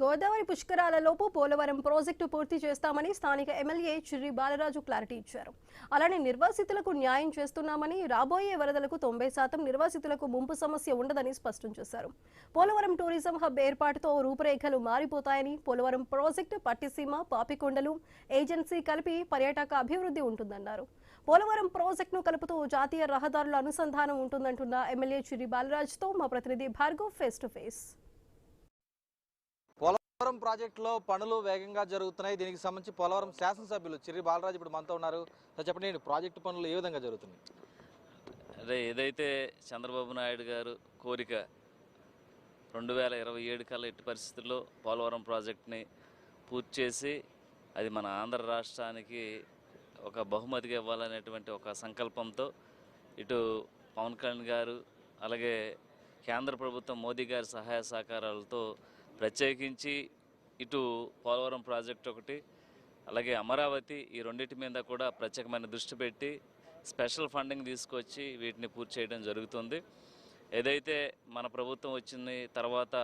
Godavari పుష్కరాలలోపు Polavaram project పూర్తి చేస్తామని స్థానిక ఎమ్మెల్యే చిర్రి బాలరాజు క్లారిటీ ఇచ్చారు. అలానే నిర్వాసితులకు న్యాయం చేస్తున్నామని, రాబోయే వరదలకు 90% నిర్వాసితులకు ముంపు సమస్య ఉండదని స్పష్టం చేశారు. పోలవరం టూరిజం హబ్ ఏర్పాటుతో రూపురేఖలు మారిపోతాయని, పోలవరం ప్రాజెక్టు పట్టిసీమ, పాపికొండలు, ఏజెన్సీ కలిపి పర్యాటక అభివృద్ధి ఉంటుందన్నారు. పోలవరం ప్రాజెక్టును కలుపుతూ జాతీయ రహదారుల అనుసంధానం ఉంటుందంటున్న ఎమ్మెల్యే చిర్రి బాలరాజుతో మా ప్రతినిధి Bhargav face to face. Polavaram ప్రాజెక్టులో పనులు వేగంగా జరుగుతున్నాయి. దీనికి సంబంధించి పోలవరం శాసనసభ్యులు చిర్రి బాలరాజు ఇప్పుడు మనతో ఉన్నారు. చెప్పండి, ప్రాజెక్టు పనులు ఏ విధంగా జరుగుతున్నాయి? అదే ఏదైతే చంద్రబాబు నాయుడు గారు కోరిక 2027 కల్లా ఎట్టి పరిస్థితుల్లో పోలవరం ప్రాజెక్ట్ని పూర్తి చేసి అది మన ఆంధ్ర రాష్ట్రానికి ఒక బహుమతిగా ఇవ్వాలనేటువంటి ఒక సంకల్పంతో ఇటు పవన్ కళ్యాణ్ గారు అలాగే కేంద్ర ప్రభుత్వం మోదీ గారి సహాయ సహకారాలతో ప్రత్యేకించి ఇటు పోలవరం ప్రాజెక్ట్ ఒకటి అలాగే అమరావతి ఈ రెండింటి మీద కూడా ప్రత్యేకమైన దృష్టి పెట్టి స్పెషల్ ఫండింగ్ తీసుకొచ్చి వీటిని పూర్తి చేయడం జరుగుతుంది. ఏదైతే మన ప్రభుత్వం వచ్చిన తర్వాత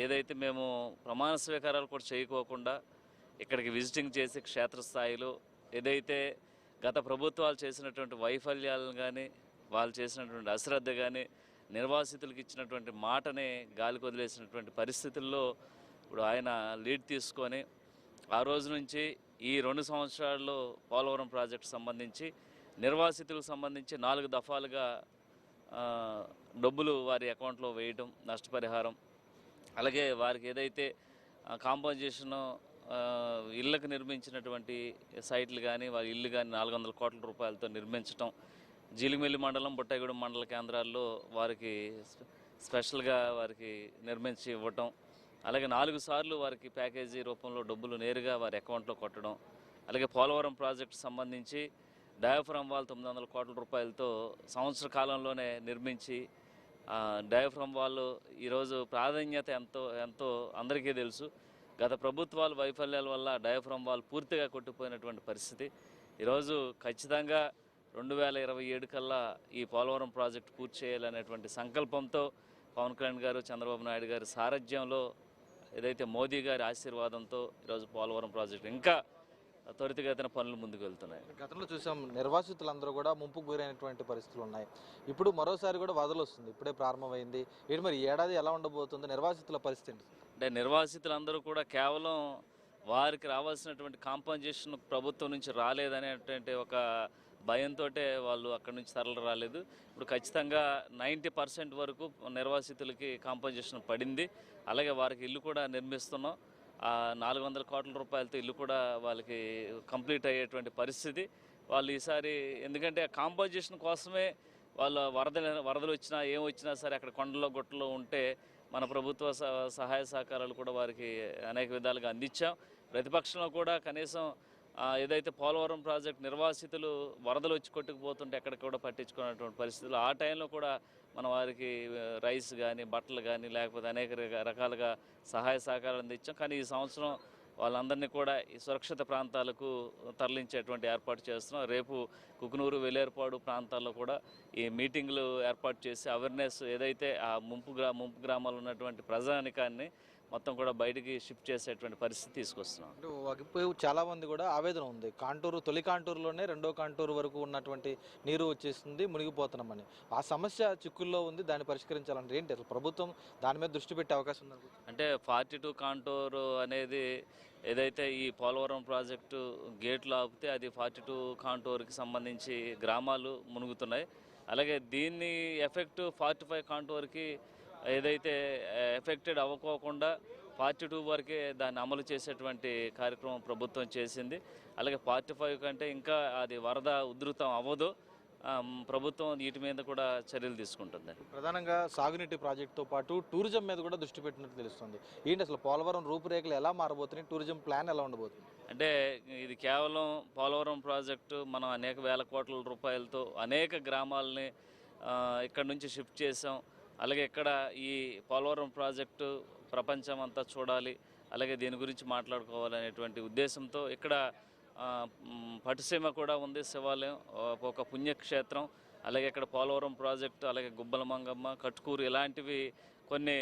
ఏదైతే మేము ప్రమాణ స్వీకారాలు కూడా చేయకోకుండా ఇక్కడికి విజిటింగ్ చేసి క్షేత్రస్థాయిలో ఏదైతే గత ప్రభుత్వాలు చేసినటువంటి వైఫల్యాలను కానీ వాళ్ళు చేసినటువంటి అశ్రద్ధ కానీ నిర్వాసితులకు ఇచ్చినటువంటి మాటనే గాలికి వదిలేసినటువంటి పరిస్థితుల్లో ఇప్పుడు ఆయన లీడ్ తీసుకొని ఆ రోజు నుంచి ఈ 2 సంవత్సరాల్లో పోలవరం ప్రాజెక్టు సంబంధించి నిర్వాసితులకు సంబంధించి 4 దఫాలుగా డబ్బులు వారి అకౌంట్లో వేయడం, నష్టపరిహారం, అలాగే వారికి ఏదైతే కాంపన్సేషన్ ఇళ్లకు నిర్మించినటువంటి సైట్లు కానీ వారి ఇల్లు కానీ 400 కోట్ల రూపాయలతో నిర్మించడం, జీలిమిల్లి మండలం, బుట్టాయిగూడెం మండల కేంద్రాల్లో వారికి స్పెషల్గా వారికి నిర్మించి ఇవ్వటం, అలాగే 4 సార్లు వారికి ప్యాకేజీ రూపంలో డబ్బులు నేరుగా వారి అకౌంట్లో కొట్టడం, అలాగే పోలవరం ప్రాజెక్టు సంబంధించి డయాఫ్రమ్ వాల్ 900 కోట్ల రూపాయలతో సంవత్సర కాలంలోనే నిర్మించి డయాఫ్రమ్ వాల్ ఈరోజు ప్రాధాన్యత ఎంతో అందరికీ తెలుసు. గత ప్రభుత్వాల వైఫల్యాల వల్ల డయాఫ్రమ్ వాల్ పూర్తిగా కొట్టిపోయినటువంటి పరిస్థితి. ఈరోజు ఖచ్చితంగా 2027 కల్లా ఈ పోలవరం ప్రాజెక్టు పూర్తి చేయాలనేటువంటి సంకల్పంతో పవన్ కళ్యాణ్ గారు, చంద్రబాబు నాయుడు గారి సారథ్యంలో ఏదైతే మోదీ గారి ఆశీర్వాదంతో ఈరోజు పోలవరం ప్రాజెక్టు ఇంకా త్వరితగతిన పనులు ముందుకు వెళ్తున్నాయి. గతంలో చూసాం, నిర్వాసితులందరూ కూడా ముంపుకు గురైనటువంటి పరిస్థితులు ఉన్నాయి. ఇప్పుడు మరోసారి కూడా వరదలు వస్తుంది, ఇప్పుడే ప్రారంభమైంది. ఏంటి మరి ఏడాది ఎలా ఉండబోతుంది నిర్వాసితుల పరిస్థితి? అంటే నిర్వాసితులందరూ కూడా కేవలం వారికి రావాల్సినటువంటి కాంపన్సేషన్ ప్రభుత్వం నుంచి రాలేదనేటువంటి ఒక భయంతో వాళ్ళు అక్కడి నుంచి తరలి రాలేదు. ఇప్పుడు ఖచ్చితంగా 90% వరకు నిర్వాసితులకి కాంపన్సేషన్ పడింది. అలాగే వారికి ఇల్లు కూడా నిర్మిస్తున్నాం. 400 కోట్ల రూపాయలతో ఇల్లు కూడా వాళ్ళకి కంప్లీట్ అయ్యేటువంటి పరిస్థితి. వాళ్ళు ఈసారి ఎందుకంటే కాంపన్సేషన్ కోసమే వాళ్ళు వరదలు వచ్చినా ఏమొచ్చినా సరే అక్కడ కొండలో గుట్టలో ఉంటే మన ప్రభుత్వ సహాయ సహకారాలు కూడా వారికి అనేక విధాలుగా అందించాం. ప్రతిపక్షంలో కూడా కనీసం ఏదైతే పోలవరం ప్రాజెక్ట్ నిర్వాసితులు వరదలు వచ్చి కొట్టుకుపోతుంటే ఎక్కడ కూడా పట్టించుకున్నటువంటి పరిస్థితులు ఆ టైంలో కూడా మన వారికి రైస్ కానీ బట్టలు కానీ లేకపోతే అనేక రకాలుగా సహాయ సహకారాలు అందించాం. కానీ ఈ సంవత్సరం వాళ్ళందరినీ కూడా ఈ సురక్షిత ప్రాంతాలకు తరలించేటువంటి ఏర్పాటు చేస్తున్నాం. రేపు కుకునూరు, వెలేరుపాడు ప్రాంతాల్లో కూడా ఈ మీటింగ్లు ఏర్పాటు చేసి అవేర్నెస్ ఏదైతే ఆ ముంపు గ్రామాల్లో ఉన్నటువంటి ప్రజానికాన్ని మొత్తం కూడా బయటికి షిఫ్ట్ చేసేటువంటి పరిస్థితి తీసుకొస్తున్నాం. చాలా మంది కూడా ఆవేదన ఉంది, తొలి కాంటూరులోనే 2వ కాంటూరు వరకు ఉన్నటువంటి నీరు వచ్చేస్తుంది, మునిగిపోతున్నామని. ఆ సమస్య చిక్కుల్లో ఉంది, దాన్ని పరిష్కరించాలంటే ఏంటి అసలు ప్రభుత్వం దాని మీద దృష్టి పెట్టే అవకాశం ఉంది? అంటే 42 కాంటూరు అనేది ఏదైతే ఈ పోలవరం ప్రాజెక్టు గేట్లు ఆపితే అది 42 కాంటూరుకి సంబంధించి గ్రామాలు మునుగుతున్నాయి. అలాగే దీన్ని ఎఫెక్ట్ 45 కాంటూరుకి ఏదైతే ఎఫెక్టెడ్ అవ్వకోకుండా 42 వరకే దాన్ని అమలు చేసేటువంటి కార్యక్రమం ప్రభుత్వం చేసింది. అలాగే 45 కంటే ఇంకా అది వరద ఉధృతం అవ్వదు, ప్రభుత్వం వీటి మీద కూడా చర్యలు తీసుకుంటుంది. ప్రధానంగా సాగునీటి ప్రాజెక్టుతో పాటు టూరిజం మీద కూడా దృష్టి పెట్టినట్టు తెలుస్తుంది. ఏంటి అసలు పోలవరం రూపురేఖలు ఎలా మారబోతున్నాయి, టూరిజం ప్లాన్ ఎలా ఉండబోతుంది? అంటే ఇది కేవలం పోలవరం ప్రాజెక్టు మనం అనేక వేల కోట్ల రూపాయలతో అనేక గ్రామాలని ఇక్కడ నుంచి షిఫ్ట్ చేసాం. అలాగే ఇక్కడ ఈ పోలవరం ప్రాజెక్టు ప్రపంచం అంతా చూడాలి, అలాగే దీని గురించి మాట్లాడుకోవాలనేటువంటి ఉద్దేశంతో ఇక్కడ పట్టుసీమ కూడా ఉంది, శివాలయం, ఒక పుణ్యక్షేత్రం. అలాగే ఇక్కడ పోలవరం ప్రాజెక్టు, అలాగే గుబ్బల మంగమ్మ, కట్కూరు ఇలాంటివి కొన్ని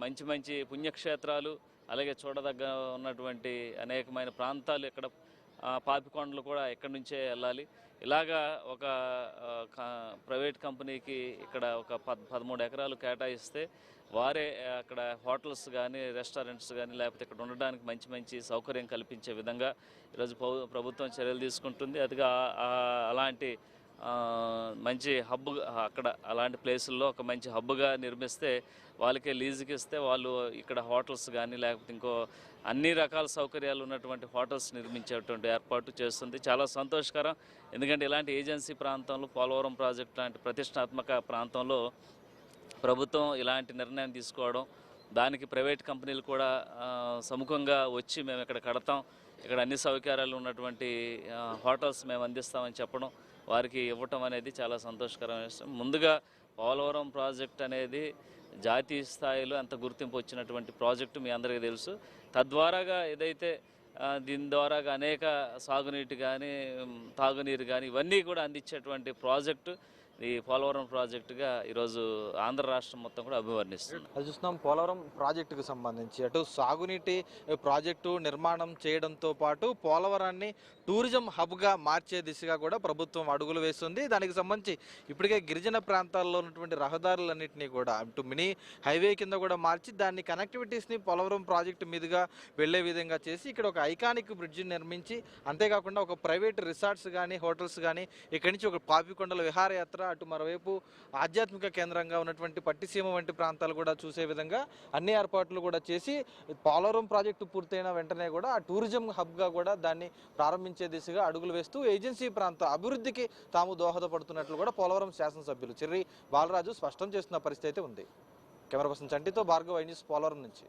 మంచి మంచి పుణ్యక్షేత్రాలు అలాగే చూడదగ్గ ఉన్నటువంటి అనేకమైన ప్రాంతాలు ఇక్కడ పాపికొండలు కూడా ఇక్కడి నుంచే వెళ్ళాలి. ఇలాగా ఒక ప్రైవేట్ కంపెనీకి ఇక్కడ ఒక 13 ఎకరాలు కేటాయిస్తే వారే అక్కడ హోటల్స్ కానీ రెస్టారెంట్స్ కానీ లేకపోతే ఇక్కడ ఉండడానికి మంచి మంచి సౌకర్యం కల్పించే విధంగా ఈరోజు ప్రభుత్వం చర్యలు తీసుకుంటుంది. అదిగా అలాంటి మంచి హబ్ అక్కడ అలాంటి ప్లేసుల్లో ఒక మంచి హబ్గా నిర్మిస్తే వాళ్ళకే లీజుకి ఇస్తే వాళ్ళు ఇక్కడ హోటల్స్ కానీ లేకపోతే ఇంకో అన్ని రకాల సౌకర్యాలు ఉన్నటువంటి హోటల్స్ నిర్మించేటువంటి ఏర్పాటు చేస్తుంది. చాలా సంతోషకరం. ఎందుకంటే ఇలాంటి ఏజెన్సీ ప్రాంతంలో పోలవరం ప్రాజెక్ట్ లాంటి ప్రతిష్టాత్మక ప్రాంతంలో ప్రభుత్వం ఇలాంటి నిర్ణయం తీసుకోవడం, దానికి ప్రైవేట్ కంపెనీలు కూడా సముఖంగా వచ్చి మేము ఇక్కడ కడతాం, ఇక్కడ అన్ని సౌకర్యాలు ఉన్నటువంటి హోటల్స్ మేము అందిస్తామని చెప్పడం, వారికి ఇవ్వటం అనేది చాలా సంతోషకరమైన విషయం. ముందుగా పోలవరం ప్రాజెక్ట్ అనేది జాతీయ స్థాయిలో ఎంత గుర్తింపు వచ్చినటువంటి ప్రాజెక్టు మీ అందరికీ తెలుసు. తద్వారాగా ఏదైతే దీని ద్వారా అనేక సాగునీటి కానీ తాగునీరు కానీ ఇవన్నీ కూడా అందించేటువంటి ప్రాజెక్టు ఈ పోలవరం ప్రాజెక్టుగా ఈరోజు ఆంధ్ర రాష్ట్రం మొత్తం కూడా అభివర్ణిస్తుంది. అది చూస్తున్నాం పోలవరం ప్రాజెక్టుకు సంబంధించి అటు సాగునీటి ప్రాజెక్టు నిర్మాణం చేయడంతో పాటు పోలవరాన్ని టూరిజం హబ్గా మార్చే దిశగా కూడా ప్రభుత్వం అడుగులు వేస్తుంది. దానికి సంబంధించి ఇప్పటికే గిరిజన ప్రాంతాల్లో ఉన్నటువంటి రహదారులన్నింటినీ కూడా ఇటు మినీ హైవే కింద కూడా మార్చి దాన్ని కనెక్టివిటీస్ని పోలవరం ప్రాజెక్టు మీదుగా వెళ్లే విధంగా చేసి ఇక్కడ ఒక ఐకానిక్ బ్రిడ్జ్ నిర్మించి, అంతేకాకుండా ఒక ప్రైవేట్ రిసార్ట్స్ కానీ హోటల్స్ కానీ ఇక్కడి నుంచి ఒక పాపికొండల విహారయాత్ర, అటు మరోవైపు ఆధ్యాత్మిక కేంద్రంగా ఉన్నటువంటి పట్టిసీమ వంటి ప్రాంతాలు కూడా చూసే విధంగా అన్ని ఏర్పాట్లు కూడా చేసి పోలవరం ప్రాజెక్టు పూర్తయిన వెంటనే కూడా ఆ టూరిజం హబ్గా కూడా దాన్ని ప్రారంభించే దిశగా అడుగులు వేస్తూ ఏజెన్సీ ప్రాంత అభివృద్ధికి తాము దోహదపడుతున్నట్లు కూడా పోలవరం శాసనసభ్యులు చిర్రి బాలరాజు స్పష్టం చేస్తున్న పరిస్థితి అయితే ఉంది. కెమెరా పర్సన్ చంటితో భార్గవ్, ఐ న్యూస్, పోలవరం నుంచి.